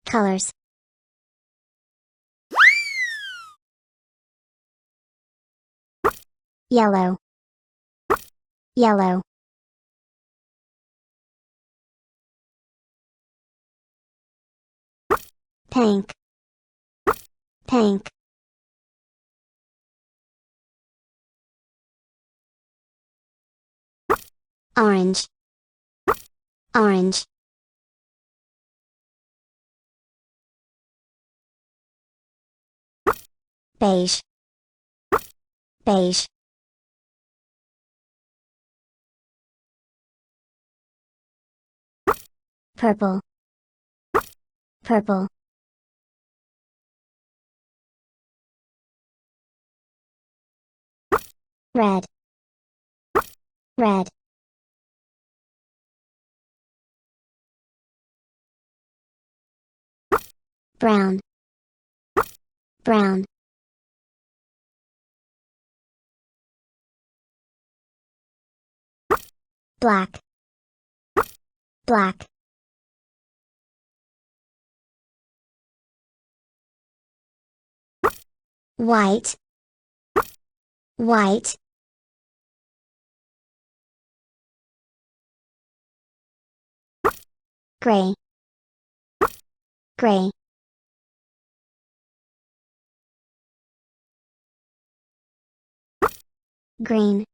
Colors. Yellow. Yellow. Pink. Pink. Orange. Orange. Beige. Beige. Purple. Purple. Red. Red. Brown. Brown. Black. Black. White. White. Gray. Gray. Green.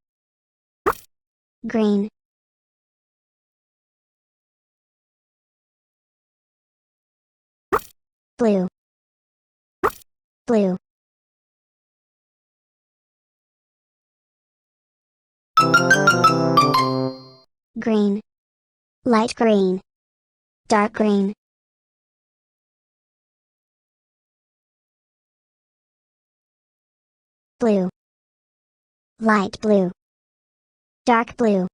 Green. Blue. Blue. Green. Light green. Dark green. Blue. Light blue. Dark blue.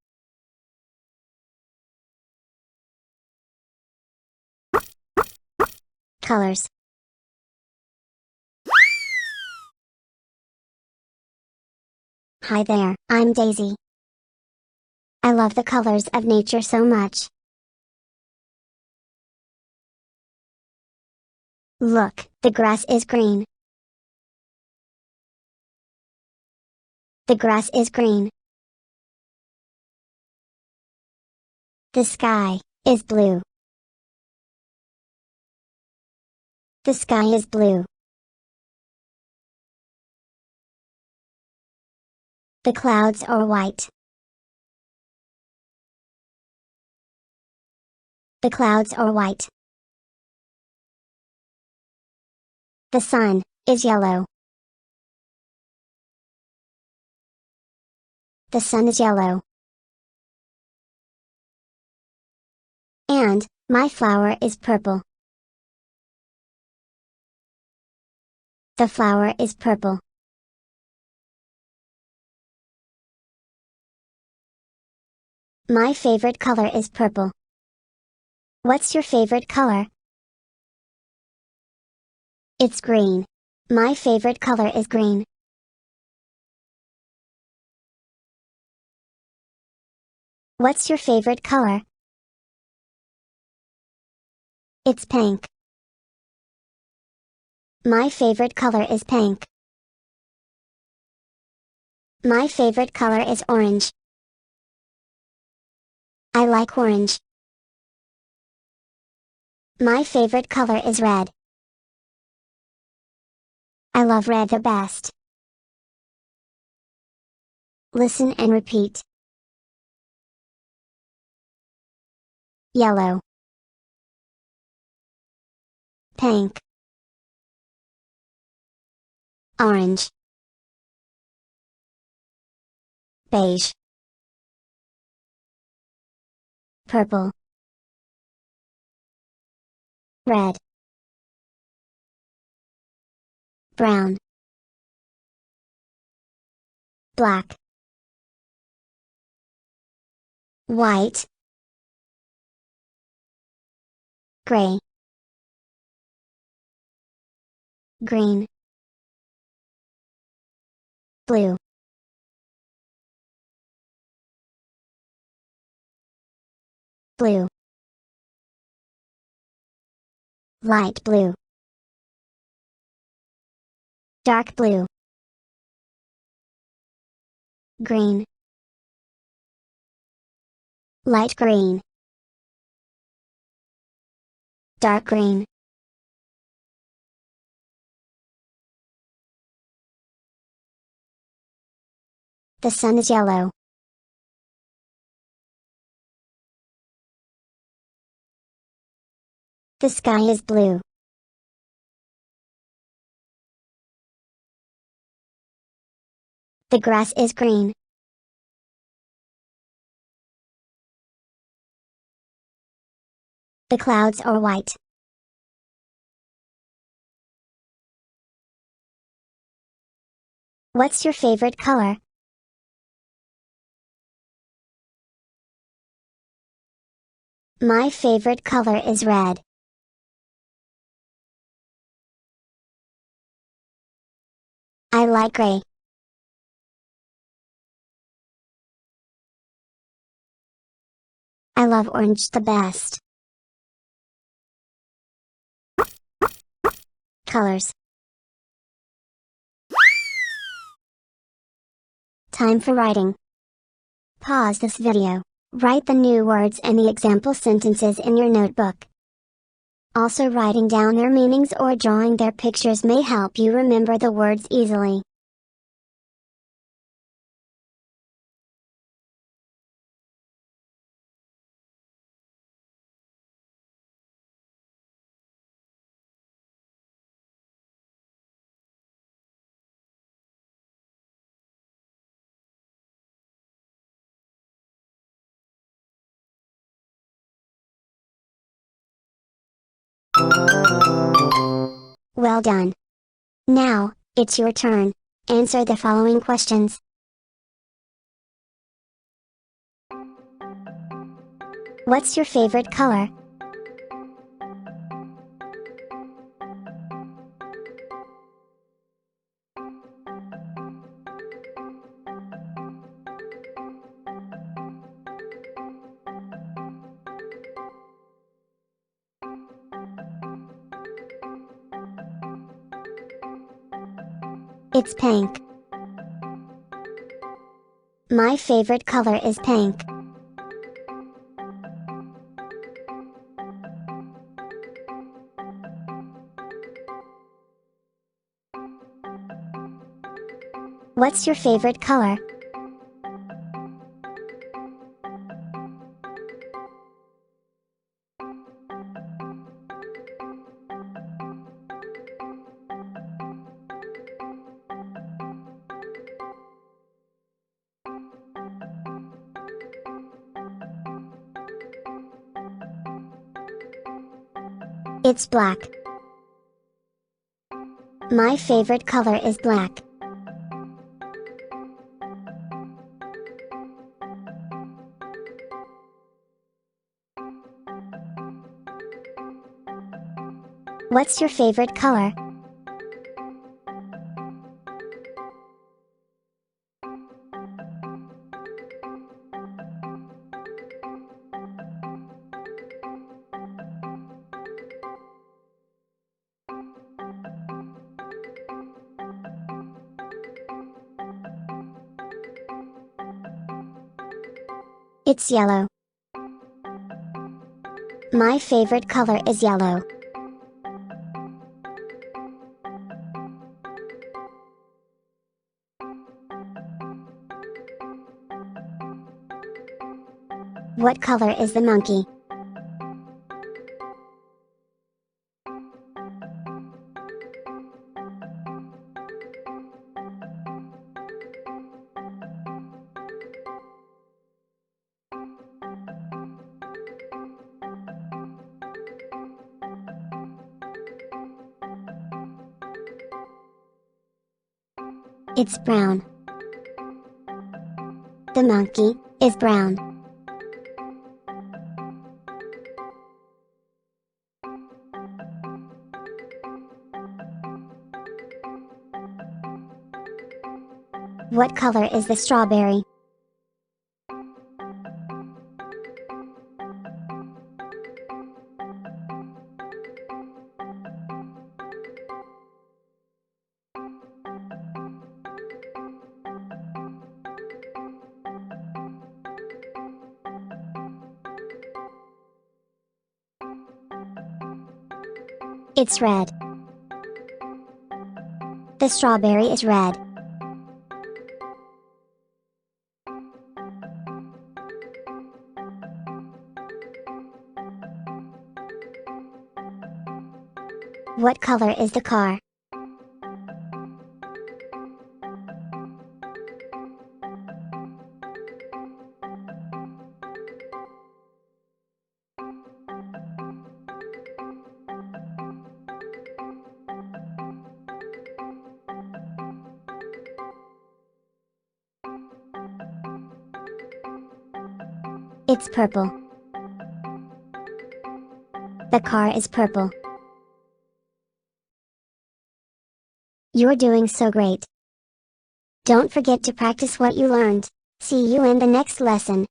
Colors. Hi there, I'm Daisy. I love the colors of nature so much. Look, the grass is green. The grass is green. The sky is blue. The sky is blue. The clouds are white. The clouds are white. The sun is yellow. The sun is yellow. And my flower is purple. The flower is purple. My favorite color is purple. What's your favorite color? It's green. My favorite color is green. What's your favorite color? It's pink. My favorite color is pink. My favorite color is orange. I like orange. My favorite color is red. I love red the best. Listen and repeat. Yellow. Pink. Orange. Beige. Purple. Red. Brown. Black. White. Gray. Green. Blue. Blue. Light blue. Dark blue. Green. Light green. Dark green. The sun is yellow. The sky is blue. The grass is green. The clouds are white. What's your favorite color? My favorite color is red. I like gray. I love orange the best. Colors. Time for writing. Pause this video. Write the new words and the example sentences in your notebook. Also, writing down their meanings or drawing their pictures may help you remember the words easily. Well done. Now, it's your turn. Answer the following questions. What's your favorite color? It's pink. My favorite color is pink. What's your favorite color? It's black. My favorite color is black. What's your favorite color? It's yellow. My favorite color is yellow. What color is the monkey? It's brown. The monkey is brown. What color is the strawberry? It's red. The strawberry is red. What color is the car? It's purple. The car is purple. You're doing so great. Don't forget to practice what you learned. See you in the next lesson.